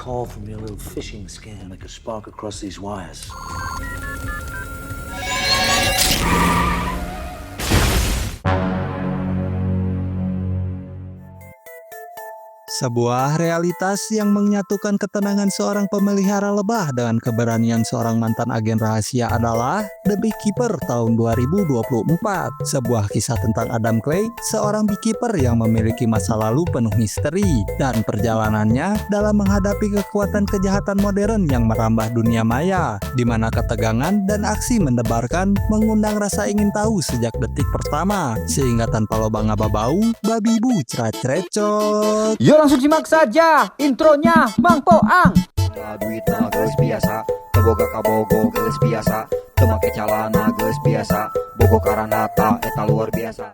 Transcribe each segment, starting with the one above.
call from your little phishing scam like a spark across these wires. Sebuah realitas yang menyatukan ketenangan seorang pemelihara lebah dengan keberanian seorang mantan agen rahasia adalah The Beekeeper tahun 2024. Sebuah kisah tentang Adam Clay, seorang beekeeper yang memiliki masa lalu penuh misteri dan perjalanannya dalam menghadapi kekuatan kejahatan modern yang merambah dunia maya, di mana ketegangan dan aksi mendebarkan mengundang rasa ingin tahu sejak detik pertama, sehingga tanpa lobang ababau, babi bu cerat-cerecot. Yuk langsung simak saja intronya Mang Poang. Duitna geus biasa, teboga kabogo geus biasa, teu make calana geus biasa, bogo karanata eta luar biasa.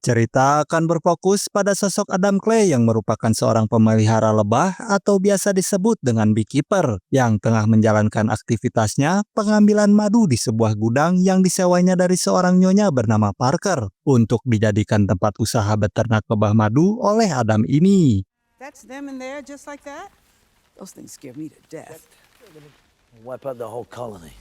Cerita akan berfokus pada sosok Adam Clay yang merupakan seorang pemelihara lebah atau biasa disebut dengan beekeeper yang tengah menjalankan aktivitasnya pengambilan madu di sebuah gudang yang disewanya dari seorang nyonya bernama Parker untuk dijadikan tempat usaha beternak lebah madu oleh Adam ini. That's them in there just like that? Those things scare me to death. Wipe out the whole colony.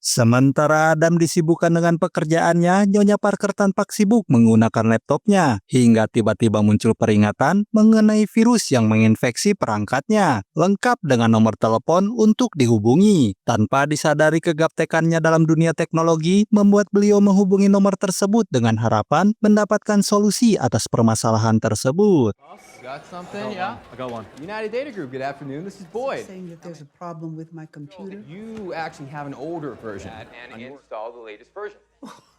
Sementara Adam disibukkan dengan pekerjaannya, Nyonya Parker tampak sibuk menggunakan laptopnya, hingga tiba-tiba muncul peringatan mengenai virus yang menginfeksi perangkatnya, lengkap dengan nomor telepon untuk dihubungi. Tanpa disadari kegaptekannya dalam dunia teknologi, membuat beliau menghubungi nomor tersebut dengan harapan mendapatkan solusi atas permasalahan tersebut. Got something? Yeah? I got one. United Data Group, good afternoon. This is Boyd. Saying that there's a problem with my computer. You actually have an older version. And install the latest version.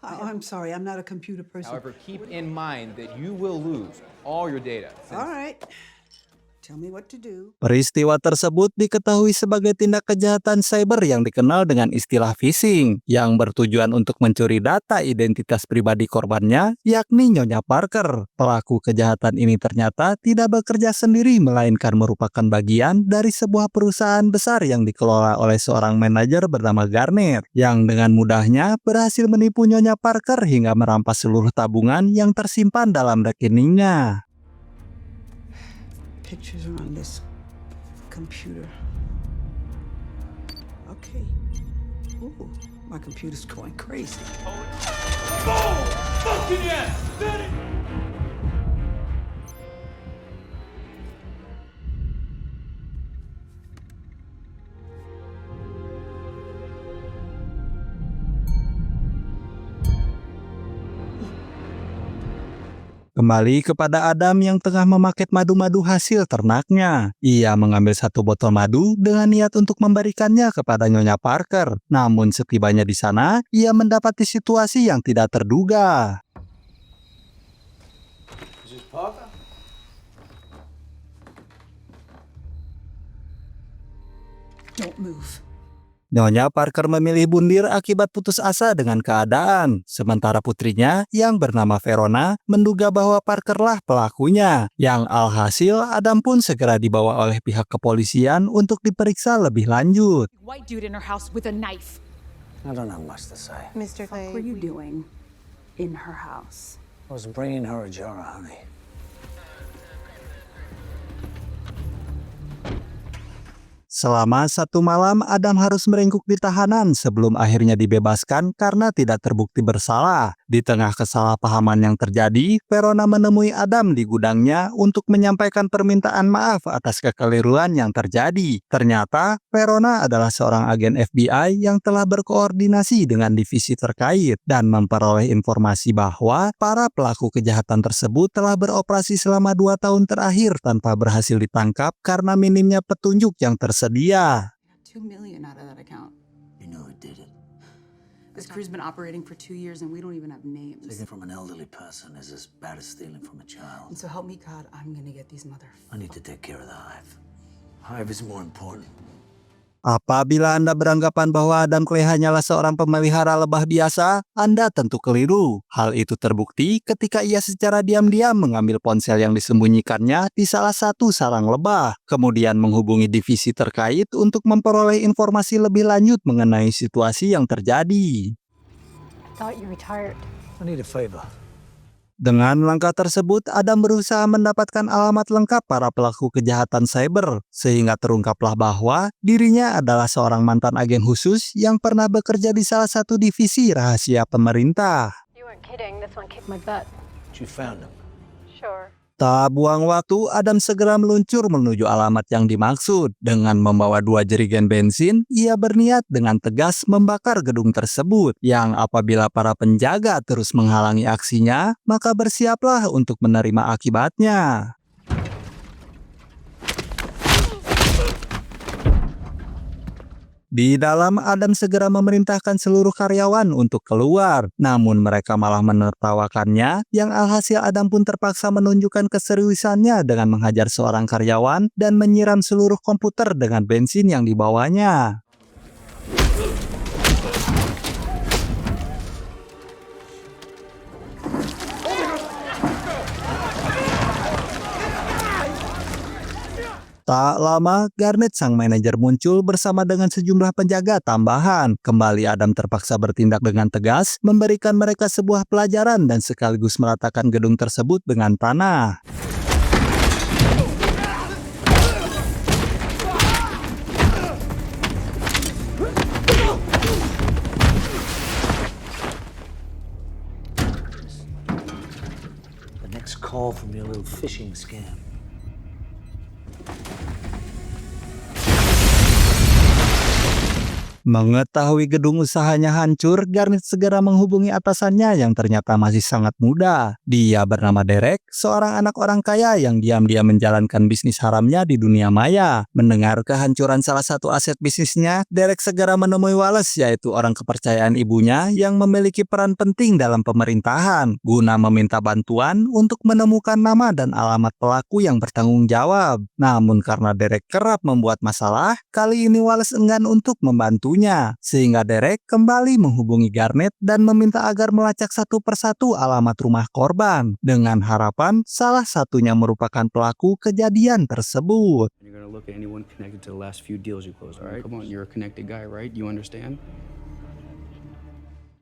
I'm sorry, I'm not a computer person. However, keep in mind that you will lose all your data. All right. Tell me what to do. Peristiwa tersebut diketahui sebagai tindak kejahatan cyber yang dikenal dengan istilah phishing, yang bertujuan untuk mencuri data identitas pribadi korbannya, yakni Nyonya Parker. Pelaku kejahatan ini ternyata tidak bekerja sendiri, melainkan merupakan bagian dari sebuah perusahaan besar yang dikelola oleh seorang manajer bernama Garner, yang dengan mudahnya berhasil menipu Nyonya Parker hingga merampas seluruh tabungan yang tersimpan dalam rekeningnya. Pictures are on this computer. Okay. Ooh, my computer's going crazy. Kembali kepada Adam yang tengah memaket madu-madu hasil ternaknya. Ia mengambil satu botol madu dengan niat untuk memberikannya kepada Nyonya Parker. Namun setibanya di sana, ia mendapati situasi yang tidak terduga. Don't move. Nyonya Parker memilih bundir akibat putus asa dengan keadaan. Sementara putrinya yang bernama Verona menduga bahwa Parkerlah pelakunya. Yang alhasil Adam pun segera dibawa oleh pihak kepolisian untuk diperiksa lebih lanjut. White dude in her house with a knife. I don't have much to say. Mr. What Clay, were you doing in her house? I was bringing her a jar of honey. Selama 1 malam, Adam harus meringkuk di tahanan sebelum akhirnya dibebaskan karena tidak terbukti bersalah. Di tengah kesalahpahaman yang terjadi, Verona menemui Adam di gudangnya untuk menyampaikan permintaan maaf atas kekeliruan yang terjadi. Ternyata, Verona adalah seorang agen FBI yang telah berkoordinasi dengan divisi terkait dan memperoleh informasi bahwa para pelaku kejahatan tersebut telah beroperasi selama 2 tahun terakhir tanpa berhasil ditangkap karena minimnya petunjuk yang tersedia. $2 million out of that account. You know who did it. This crew's been operating for 2 years and we don't even have names. Taking from an elderly person is as bad as stealing from a child. And so help me God, I'm gonna get these I need to take care of the hive. Hive is more important. Apabila Anda beranggapan bahwa Adam Clay hanyalah seorang pemelihara lebah biasa, Anda tentu keliru. Hal itu terbukti ketika ia secara diam-diam mengambil ponsel yang disembunyikannya di salah satu sarang lebah, kemudian menghubungi divisi terkait untuk memperoleh informasi lebih lanjut mengenai situasi yang terjadi. Thought you retired. I need a favor. Dengan langkah tersebut, Adam berusaha mendapatkan alamat lengkap para pelaku kejahatan cyber, sehingga terungkaplah bahwa dirinya adalah seorang mantan agen khusus yang pernah bekerja di salah satu divisi rahasia pemerintah. You weren't kidding. This one kicked my butt. You found him. Sure. Tak buang waktu, Adam segera meluncur menuju alamat yang dimaksud. Dengan membawa 2 jerigen bensin, ia berniat dengan tegas membakar gedung tersebut, yang apabila para penjaga terus menghalangi aksinya, maka bersiaplah untuk menerima akibatnya. Di dalam, Adam segera memerintahkan seluruh karyawan untuk keluar. Namun mereka malah menertawakannya, yang alhasil Adam pun terpaksa menunjukkan keseriusannya dengan menghajar seorang karyawan dan menyiram seluruh komputer dengan bensin yang dibawanya. Tak lama, Garnet sang manajer muncul bersama dengan sejumlah penjaga tambahan. Kembali Adam terpaksa bertindak dengan tegas, memberikan mereka sebuah pelajaran dan sekaligus meratakan gedung tersebut dengan tanah. The next call from your little phishing scam. Mengetahui gedung usahanya hancur, Garnet segera menghubungi atasannya yang ternyata masih sangat muda. Dia bernama Derek, seorang anak orang kaya yang diam-diam menjalankan bisnis haramnya di dunia maya. Mendengar kehancuran salah satu aset bisnisnya, Derek segera menemui Wallace, yaitu orang kepercayaan ibunya yang memiliki peran penting dalam pemerintahan, guna meminta bantuan untuk menemukan nama dan alamat pelaku yang bertanggung jawab. Namun karena Derek kerap membuat masalah, kali ini Wallace enggan untuk membantu. Sehingga Derek kembali menghubungi Garnet dan meminta agar melacak satu persatu alamat rumah korban, dengan harapan salah satunya merupakan pelaku kejadian tersebut. You're gonna look at anyone connected to the last few deals you closed, all right? Come on, you're a connected guy, right? You understand?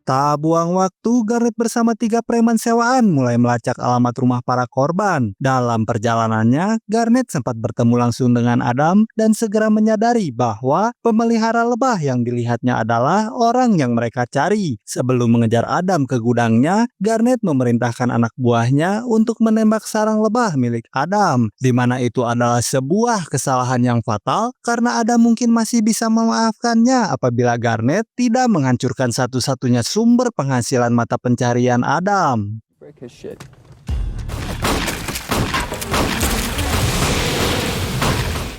Tak buang waktu, Garnet bersama 3 preman sewaan mulai melacak alamat rumah para korban. Dalam perjalanannya, Garnet sempat bertemu langsung dengan Adam dan segera menyadari bahwa pemelihara lebah yang dilihatnya adalah orang yang mereka cari. Sebelum mengejar Adam ke gudangnya, Garnet memerintahkan anak buahnya untuk menembak sarang lebah milik Adam, di mana itu adalah sebuah kesalahan yang fatal karena Adam mungkin masih bisa memaafkannya apabila Garnet tidak menghancurkan satu-satunya sumber penghasilan mata pencarian Adam. Break his shit.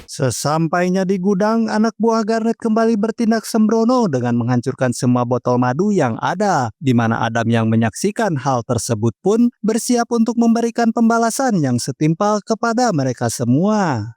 Sesampainya di gudang, anak buah Garnet kembali bertindak sembrono dengan menghancurkan semua botol madu yang ada, di mana Adam yang menyaksikan hal tersebut pun bersiap untuk memberikan pembalasan yang setimpal kepada mereka semua.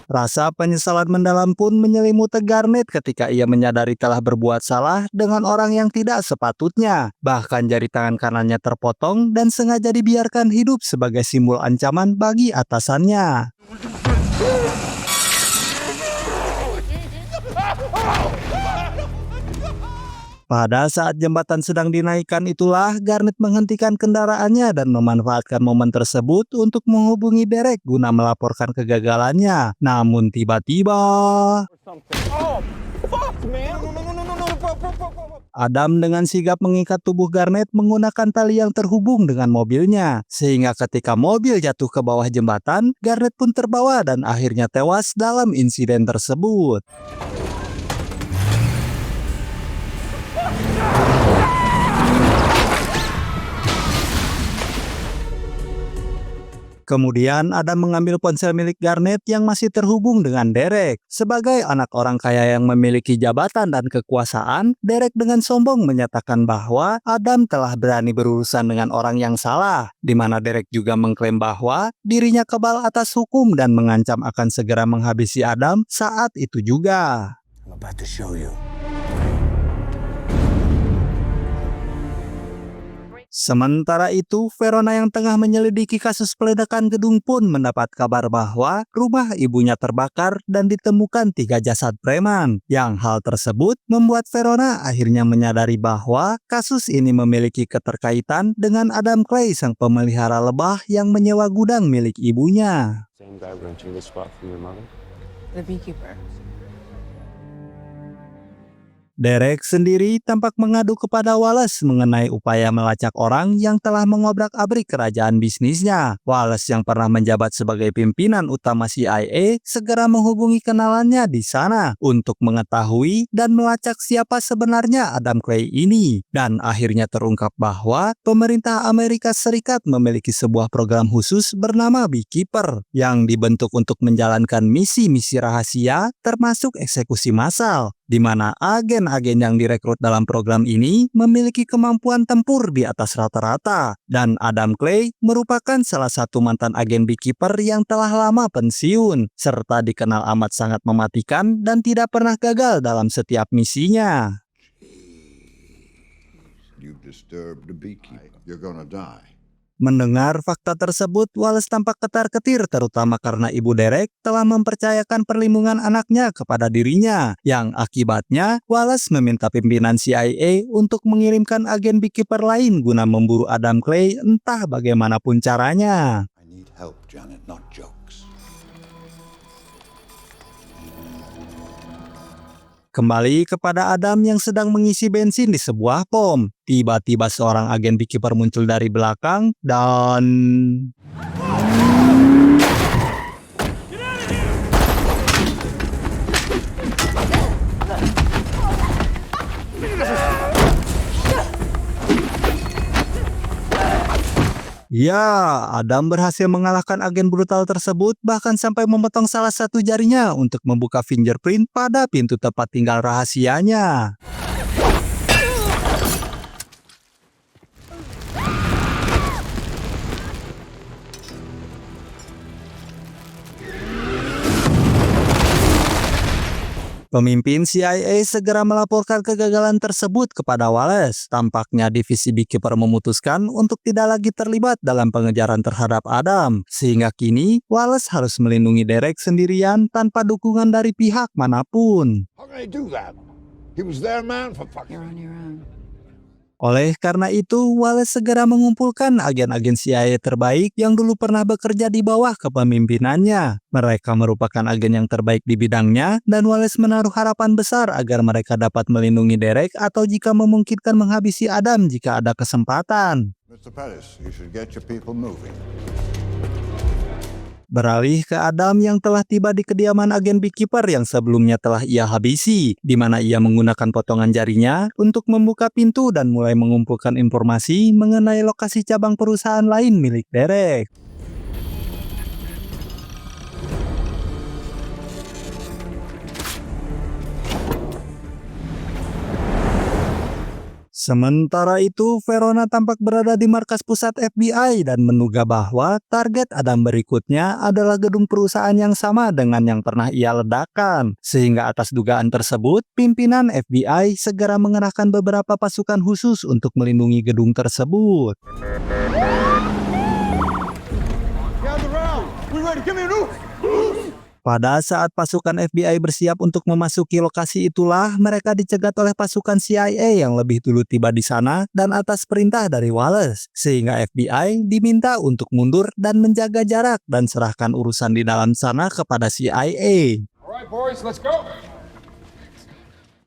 Rasa penyesalan mendalam pun menyelimuti Garnet ketika ia menyadari telah berbuat salah dengan orang yang tidak sepatutnya. Bahkan jari tangan kanannya terpotong dan sengaja dibiarkan hidup sebagai simbol ancaman bagi atasannya. Pada saat jembatan sedang dinaikkan itulah Garnet menghentikan kendaraannya dan memanfaatkan momen tersebut untuk menghubungi Derek guna melaporkan kegagalannya. Namun tiba-tiba Adam dengan sigap mengikat tubuh Garnet menggunakan tali yang terhubung dengan mobilnya, sehingga ketika mobil jatuh ke bawah jembatan, Garnet pun terbawa dan akhirnya tewas dalam insiden tersebut. Kemudian Adam mengambil ponsel milik Garnett yang masih terhubung dengan Derek. Sebagai anak orang kaya yang memiliki jabatan dan kekuasaan, Derek dengan sombong menyatakan bahwa Adam telah berani berurusan dengan orang yang salah, di mana Derek juga mengklaim bahwa dirinya kebal atas hukum dan mengancam akan segera menghabisi Adam saat itu juga. I'm about to show you. Sementara itu, Verona yang tengah menyelidiki kasus peledakan gedung pun mendapat kabar bahwa rumah ibunya terbakar dan ditemukan 3 jasad preman. Yang hal tersebut membuat Verona akhirnya menyadari bahwa kasus ini memiliki keterkaitan dengan Adam Clay, sang pemelihara lebah yang menyewa gudang milik ibunya. Same guy renting this spot from your mother? The beekeeper. Derek sendiri tampak mengadu kepada Wallace mengenai upaya melacak orang yang telah mengobrak-abrik kerajaan bisnisnya. Wallace yang pernah menjabat sebagai pimpinan utama CIA segera menghubungi kenalannya di sana untuk mengetahui dan melacak siapa sebenarnya Adam Clay ini. Dan akhirnya terungkap bahwa pemerintah Amerika Serikat memiliki sebuah program khusus bernama Beekeeper yang dibentuk untuk menjalankan misi-misi rahasia termasuk eksekusi massal, di mana agen-agen yang direkrut dalam program ini memiliki kemampuan tempur di atas rata-rata. Dan Adam Clay merupakan salah satu mantan agen Beekeeper yang telah lama pensiun, serta dikenal amat sangat mematikan dan tidak pernah gagal dalam setiap misinya. You disturbed the beekeeper. You're gonna die. Mendengar fakta tersebut, Wallace tampak ketar-ketir terutama karena ibu Derek telah mempercayakan perlindungan anaknya kepada dirinya. Yang akibatnya, Wallace meminta pimpinan CIA untuk mengirimkan agen Beekeeper lain guna memburu Adam Clay entah bagaimanapun caranya. I need help, Janet, not jokes. Kembali kepada Adam yang sedang mengisi bensin di sebuah pom. Tiba-tiba seorang agen Beekeeper muncul dari belakang dan... Ya, Adam berhasil mengalahkan agen brutal tersebut, bahkan sampai memotong salah satu jarinya untuk membuka fingerprint pada pintu tempat tinggal rahasianya. Pemimpin CIA segera melaporkan kegagalan tersebut kepada Wallace. Tampaknya divisi Beekeeper memutuskan untuk tidak lagi terlibat dalam pengejaran terhadap Adam. Sehingga kini, Wallace harus melindungi Derek sendirian tanpa dukungan dari pihak manapun. How can I do that? He was there, man, for fuck's You're on your own. Oleh karena itu, Wallace segera mengumpulkan agen-agen CIA terbaik yang dulu pernah bekerja di bawah kepemimpinannya. Mereka merupakan agen yang terbaik di bidangnya, dan Wallace menaruh harapan besar agar mereka dapat melindungi Derek atau jika memungkinkan menghabisi Adam jika ada kesempatan. Mr. Pettis, you should get your people moving. Beralih ke Adam yang telah tiba di kediaman agen Beekeeper yang sebelumnya telah ia habisi, di mana ia menggunakan potongan jarinya untuk membuka pintu dan mulai mengumpulkan informasi mengenai lokasi cabang perusahaan lain milik Derek. Sementara itu, Verona tampak berada di markas pusat FBI dan menduga bahwa target Adam berikutnya adalah gedung perusahaan yang sama dengan yang pernah ia ledakan. Sehingga atas dugaan tersebut, pimpinan FBI segera mengerahkan beberapa pasukan khusus untuk melindungi gedung tersebut. Pada saat pasukan FBI bersiap untuk memasuki lokasi itulah mereka dicegat oleh pasukan CIA yang lebih dulu tiba di sana dan atas perintah dari Wallace. Sehingga FBI diminta untuk mundur dan menjaga jarak dan serahkan urusan di dalam sana kepada CIA. All right, boys, let's go.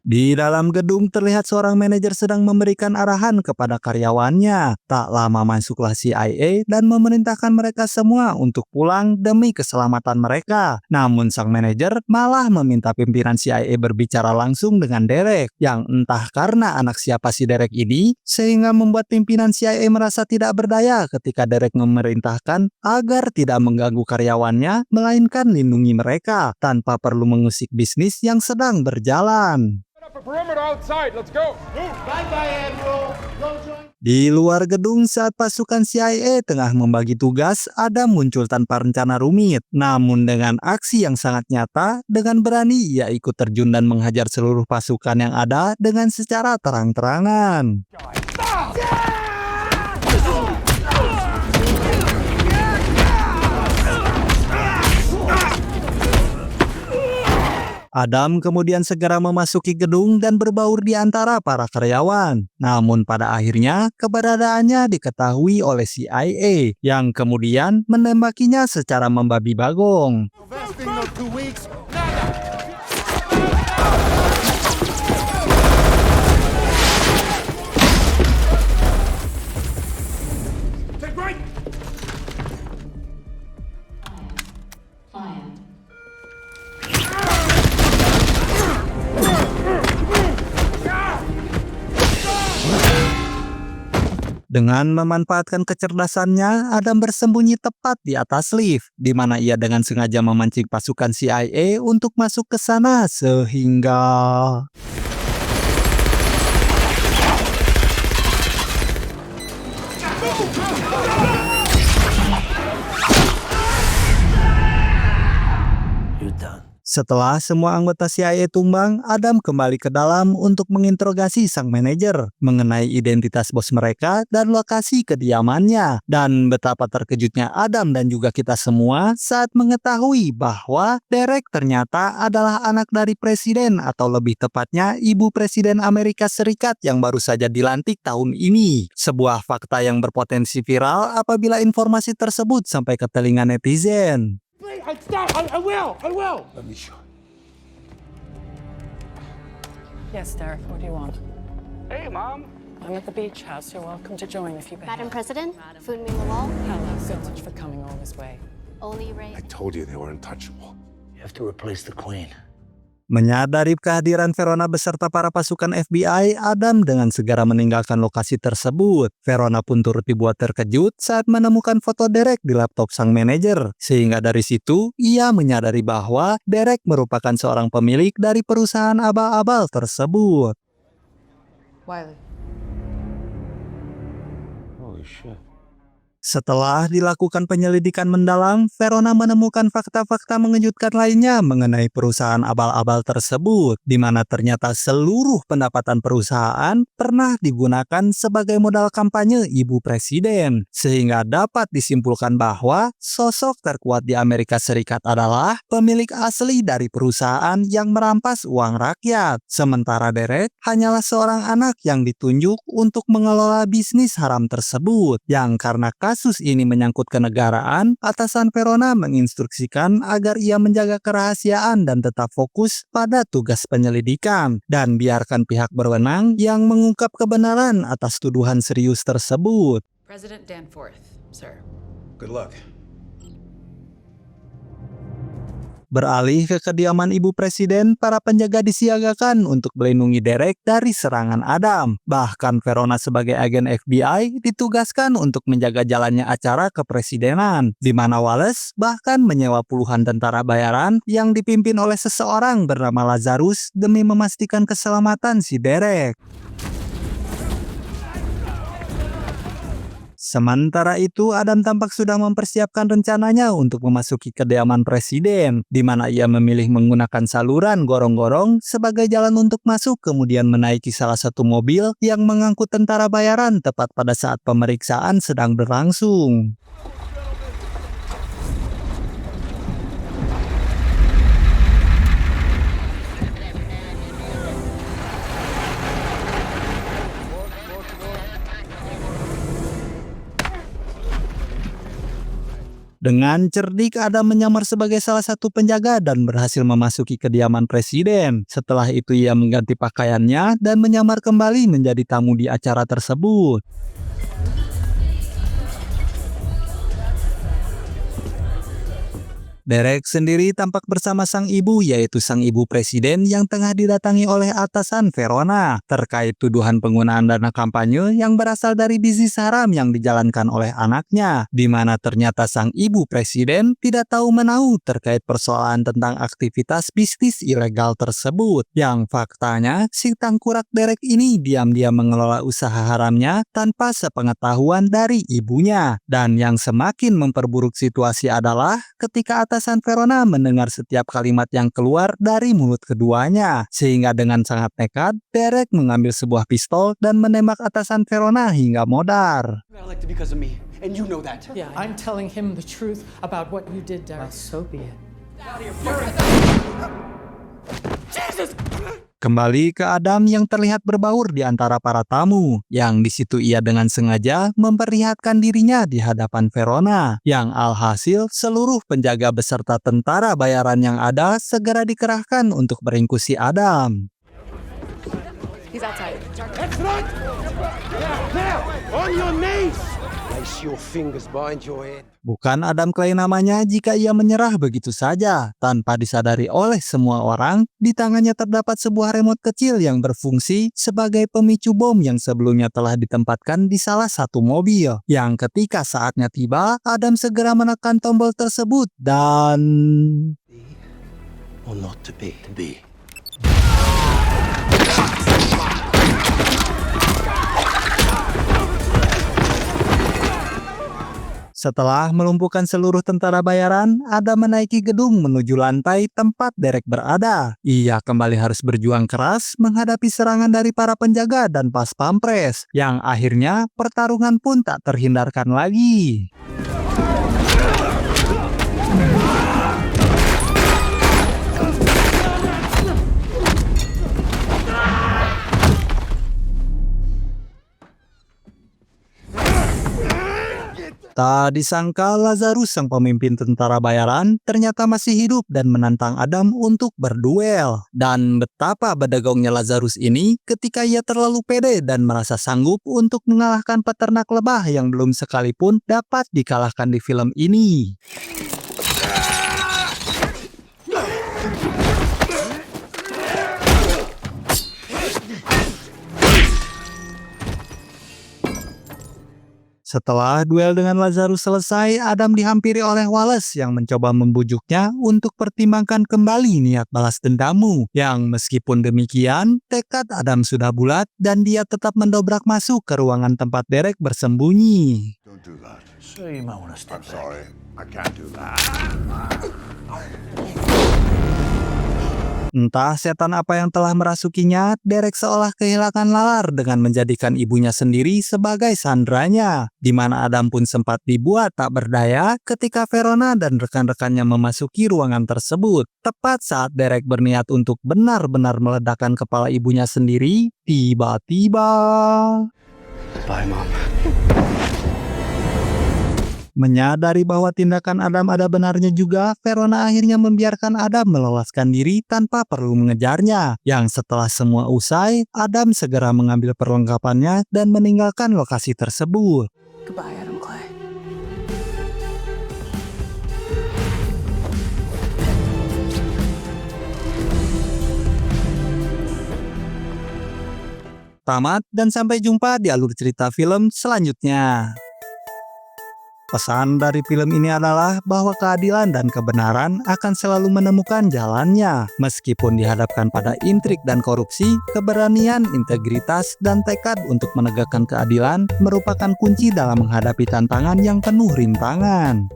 Di dalam gedung terlihat seorang manajer sedang memberikan arahan kepada karyawannya. Tak lama masuklah CIA dan memerintahkan mereka semua untuk pulang demi keselamatan mereka. Namun sang manajer malah meminta pimpinan CIA berbicara langsung dengan Derek, yang entah karena anak siapa si Derek ini, sehingga membuat pimpinan CIA merasa tidak berdaya ketika Derek memerintahkan agar tidak mengganggu karyawannya, melainkan lindungi mereka tanpa perlu mengusik bisnis yang sedang berjalan. Di luar gedung saat pasukan CIA tengah membagi tugas, Adam muncul tanpa rencana rumit. Namun dengan aksi yang sangat nyata, dengan berani ia ikut terjun dan menghajar seluruh pasukan yang ada dengan secara terang-terangan. Adam kemudian segera memasuki gedung dan berbaur di antara para karyawan. Namun pada akhirnya keberadaannya diketahui oleh CIA yang kemudian menembakinya secara membabi bagong. Dengan memanfaatkan kecerdasannya, Adam bersembunyi tepat di atas lift, di mana ia dengan sengaja memancing pasukan CIA untuk masuk ke sana sehingga... You're done. Setelah semua anggota CIA tumbang, Adam kembali ke dalam untuk menginterogasi sang manajer mengenai identitas bos mereka dan lokasi kediamannya. Dan betapa terkejutnya Adam dan juga kita semua saat mengetahui bahwa Derek ternyata adalah anak dari presiden, atau lebih tepatnya Ibu Presiden Amerika Serikat yang baru saja dilantik tahun ini. Sebuah fakta yang berpotensi viral apabila informasi tersebut sampai ke telinga netizen. I will. Let me show you. Yes, Derek, what do you want? Hey, Mom. I'm at the beach house. You're welcome to join if you behave. Madam President, Foon Ming Lawal, Hello, so much for coming all this way. Oli Ray. I told you they were untouchable. You have to replace the Queen. Menyadari kehadiran Verona beserta para pasukan FBI, Adam dengan segera meninggalkan lokasi tersebut. Verona pun turut dibuat terkejut saat menemukan foto Derek di laptop sang manajer. Sehingga dari situ, ia menyadari bahwa Derek merupakan seorang pemilik dari perusahaan abal-abal tersebut. Wiley. Holy shit. Setelah dilakukan penyelidikan mendalam, Verona menemukan fakta-fakta mengejutkan lainnya mengenai perusahaan abal-abal tersebut, di mana ternyata seluruh pendapatan perusahaan pernah digunakan sebagai modal kampanye Ibu Presiden, sehingga dapat disimpulkan bahwa sosok terkuat di Amerika Serikat adalah pemilik asli dari perusahaan yang merampas uang rakyat, sementara Derek hanyalah seorang anak yang ditunjuk untuk mengelola bisnis haram tersebut, yang karena kasus ini menyangkut kenegaraan, atasan Verona menginstruksikan agar ia menjaga kerahasiaan dan tetap fokus pada tugas penyelidikan, dan biarkan pihak berwenang yang mengungkap kebenaran atas tuduhan serius tersebut. President Danforth, sir. Good luck. Beralih ke kediaman Ibu Presiden, para penjaga disiagakan untuk melindungi Derek dari serangan Adam. Bahkan Verona sebagai agen FBI ditugaskan untuk menjaga jalannya acara kepresidenan, di mana Wallace bahkan menyewa puluhan tentara bayaran yang dipimpin oleh seseorang bernama Lazarus demi memastikan keselamatan si Derek. Sementara itu, Adam tampak sudah mempersiapkan rencananya untuk memasuki kediaman presiden, di mana ia memilih menggunakan saluran gorong-gorong sebagai jalan untuk masuk, kemudian menaiki salah satu mobil yang mengangkut tentara bayaran tepat pada saat pemeriksaan sedang berlangsung. Dengan cerdik, Adam menyamar sebagai salah satu penjaga dan berhasil memasuki kediaman presiden. Setelah itu ia mengganti pakaiannya dan menyamar kembali menjadi tamu di acara tersebut. Derek sendiri tampak bersama sang ibu, yaitu sang ibu presiden yang tengah didatangi oleh atasan Verona terkait tuduhan penggunaan dana kampanye yang berasal dari bisnis haram yang dijalankan oleh anaknya, di mana ternyata sang ibu presiden tidak tahu menahu terkait persoalan tentang aktivitas bisnis ilegal tersebut. Yang faktanya, si tangkurak Derek ini diam-diam mengelola usaha haramnya tanpa sepengetahuan dari ibunya. Dan yang semakin memperburuk situasi adalah ketika atasan Verona mendengar setiap kalimat yang keluar dari mulut keduanya. Sehingga dengan sangat nekat, Derek mengambil sebuah pistol dan menembak atasan Verona hingga modar. Because of me, and you know that. Yeah, I'm telling him the truth about what you did, Derek. So be it. Kembali ke Adam yang terlihat berbaur di antara para tamu, yang di situ ia dengan sengaja memperlihatkan dirinya di hadapan Verona, yang alhasil seluruh penjaga beserta tentara bayaran yang ada segera dikerahkan untuk meringkus si Adam. He's outside. That's right! Now! On your knees! Place your fingers behind your head. Bukan Adam Clay namanya jika ia menyerah begitu saja. Tanpa disadari oleh semua orang, di tangannya terdapat sebuah remote kecil yang berfungsi sebagai pemicu bom yang sebelumnya telah ditempatkan di salah satu mobil. Yang ketika saatnya tiba, Adam segera menekan tombol tersebut dan... Or not to be. To be. Setelah melumpuhkan seluruh tentara bayaran, Adam menaiki gedung menuju lantai tempat Derek berada. Ia kembali harus berjuang keras menghadapi serangan dari para penjaga dan pas pampres, yang akhirnya pertarungan pun tak terhindarkan lagi. Tak disangka Lazarus sang pemimpin tentara bayaran ternyata masih hidup dan menantang Adam untuk berduel. Dan betapa bedegongnya Lazarus ini ketika ia terlalu pede dan merasa sanggup untuk mengalahkan peternak lebah yang belum sekalipun dapat dikalahkan di film ini. Setelah duel dengan Lazarus selesai, Adam dihampiri oleh Wallace yang mencoba membujuknya untuk pertimbangkan kembali niat balas dendammu. Yang meskipun demikian, tekad Adam sudah bulat dan dia tetap mendobrak masuk ke ruangan tempat Derek bersembunyi. Don't do that. So you might want to step I'm back. sorry. I can't do that. Entah setan apa yang telah merasukinya, Derek seolah kehilangan nalar dengan menjadikan ibunya sendiri sebagai sandranya. Di mana Adam pun sempat dibuat tak berdaya ketika Verona dan rekan-rekannya memasuki ruangan tersebut. Tepat saat Derek berniat untuk benar-benar meledakkan kepala ibunya sendiri, tiba-tiba... Bye, Mom. Menyadari bahwa tindakan Adam ada benarnya juga, Verona akhirnya membiarkan Adam meloloskan diri tanpa perlu mengejarnya. Yang setelah semua usai, Adam segera mengambil perlengkapannya dan meninggalkan lokasi tersebut. Goodbye, Adam Clay. Tamat dan sampai jumpa di alur cerita film selanjutnya. Pesan dari film ini adalah bahwa keadilan dan kebenaran akan selalu menemukan jalannya. Meskipun dihadapkan pada intrik dan korupsi, keberanian, integritas, dan tekad untuk menegakkan keadilan merupakan kunci dalam menghadapi tantangan yang penuh rintangan.